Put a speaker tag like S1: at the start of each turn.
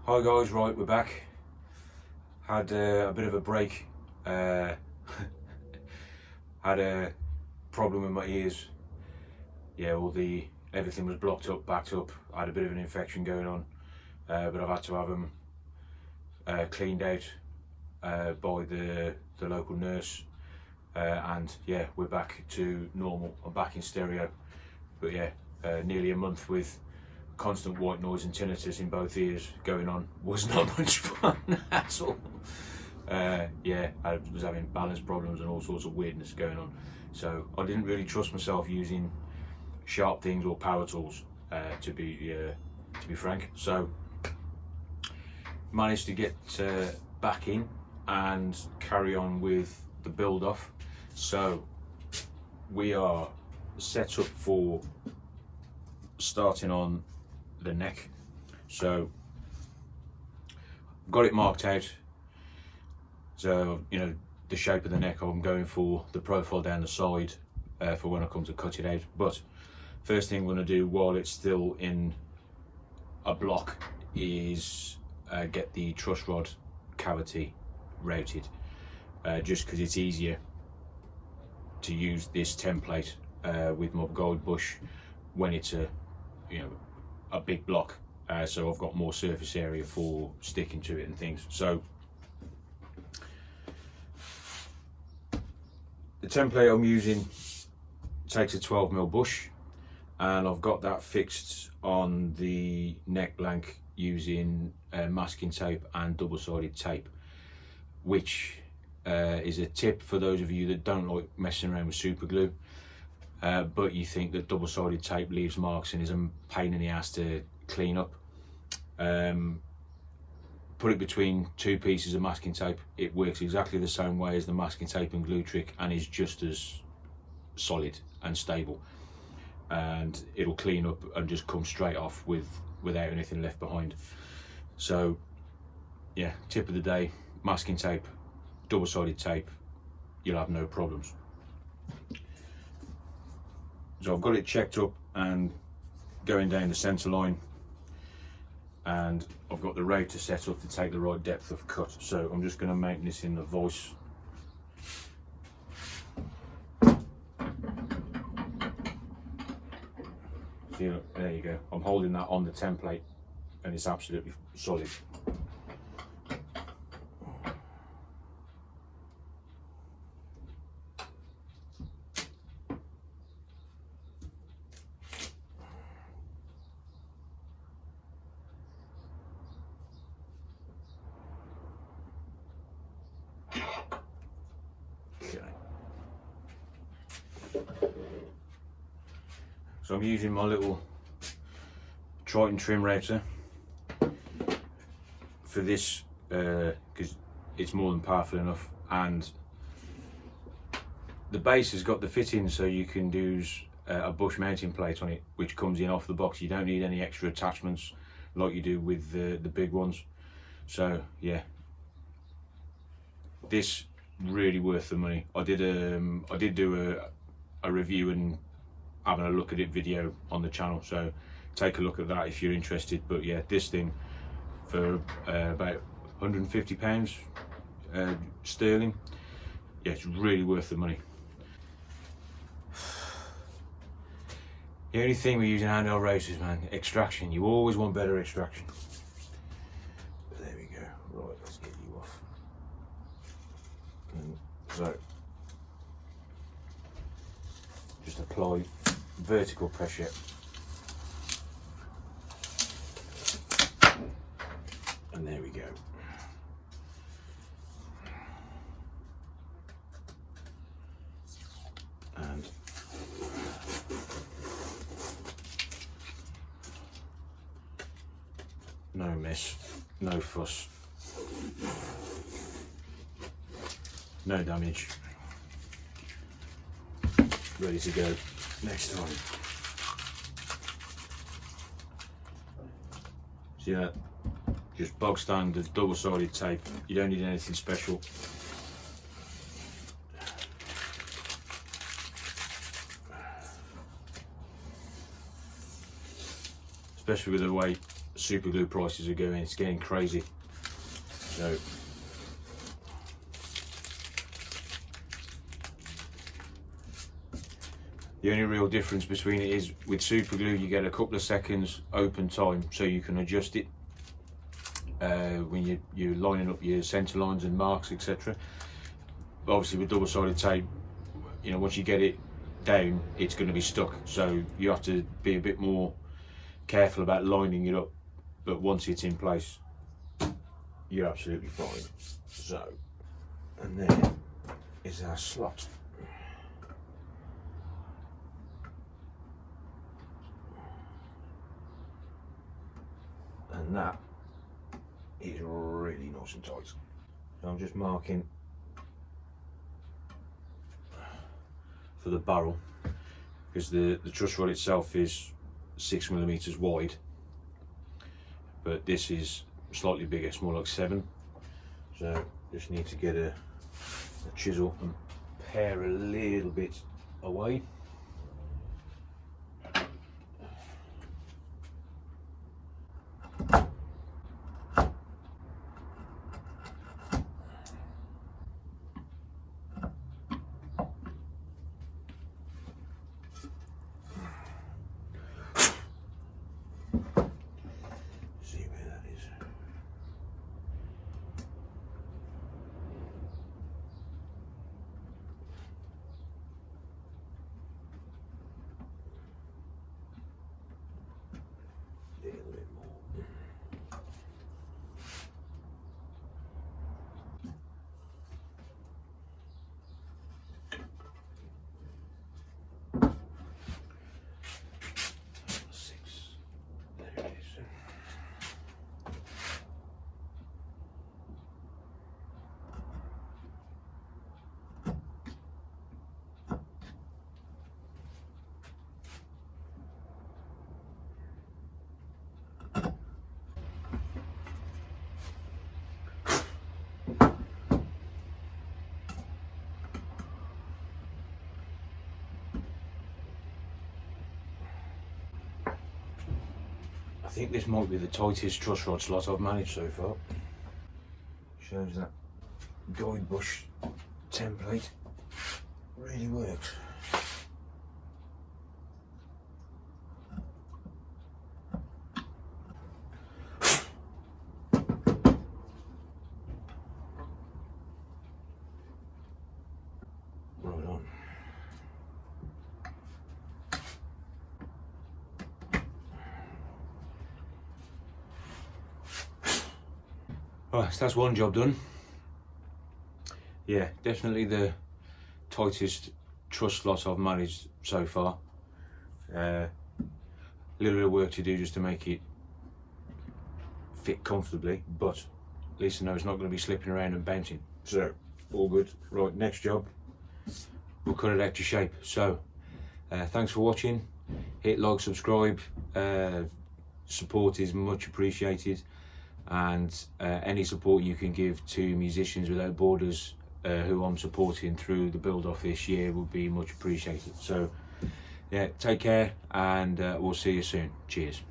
S1: Hi guys, right, we're back. Had a bit of a break. Had a problem with my ears. Yeah, everything was blocked up, backed up. I had a bit of an infection going on, but I've had to have them cleaned out by the local nurse, and yeah, we're back to normal. I'm back in stereo, but yeah, nearly a month with constant white noise and tinnitus in both ears going on was not much fun at all. Yeah, I was having balance problems and all sorts of weirdness going on, so I didn't really trust myself using sharp things or power tools, to be frank. So managed to get back in and carry on with the build off. So we are set up for starting on the neck. So got it marked out, so you know the shape of the neck I'm going for, the profile down the side for when I come to cut it out. But first thing I'm going to do while it's still in a block is get the truss rod cavity routed, just because it's easier to use this template with my guide bush when it's a big block, so I've got more surface area for sticking to it and things. So the template I'm using takes a 12mm bush, and I've got that fixed on the neck blank using masking tape and double-sided tape, which is a tip for those of you that don't like messing around with super glue, but you think that double-sided tape leaves marks and is a pain in the ass to clean up. Put it between two pieces of masking tape. It works exactly the same way as the masking tape and glue trick and is just as solid and stable, and it'll clean up and just come straight off without anything left behind. So yeah, tip of the day: masking tape, double-sided tape, you'll have no problems. So I've got it checked up and going down the centre line, and I've got the router set up to take the right depth of cut. So I'm just going to mount this in the vise. See, look, there you go. I'm holding that on the template and it's absolutely solid. So I'm using my little Triton trim router for this, because it's more than powerful enough, and the base has got the fitting so you can use a bush mounting plate on it, which comes in off the box. You don't need any extra attachments like you do with the big ones. So yeah, this really worth the money. I did do a review and having a look at it video on the channel, so take a look at that if you're interested. But yeah, this thing for about £150 sterling, yeah, it's really worth the money. The only thing we're using handheld routers, man, extraction. You always want better extraction. But there we go. Right, let's get you off. And so just apply vertical pressure and there we go. And no mess, no fuss, no damage. Ready to go next time. See that? Just bog standard double-sided tape. You don't need anything special. Especially with the way super glue prices are going, it's getting crazy. So the only real difference between it is with super glue you get a couple of seconds open time, so you can adjust it when you're lining up your centre lines and marks, etc. Obviously with double-sided tape, you know, once you get it down, it's going to be stuck, so you have to be a bit more careful about lining it up, but once it's in place you're absolutely fine. So, and there is our slot. And that is really nice and tight. So I'm just marking for the barrel, because the truss rod itself is 6mm wide, but this is slightly bigger, it's more like 7. So just need to get a chisel and pare a little bit away. I think this might be the tightest truss rod slot I've managed so far. Shows that guide bush template really works. Right on. Right, so that's one job done. Yeah, definitely the tightest truss slot I've managed so far. A little bit of work to do just to make it fit comfortably, but at least I know it's not going to be slipping around and bouncing. So, all good. Right, next job, we'll cut it out to shape. So, thanks for watching. Hit like, subscribe. Support is much appreciated. And any support you can give to Musicians Without Borders, who I'm supporting through the build off this year, would be much appreciated. So yeah, take care, and we'll see you soon. Cheers.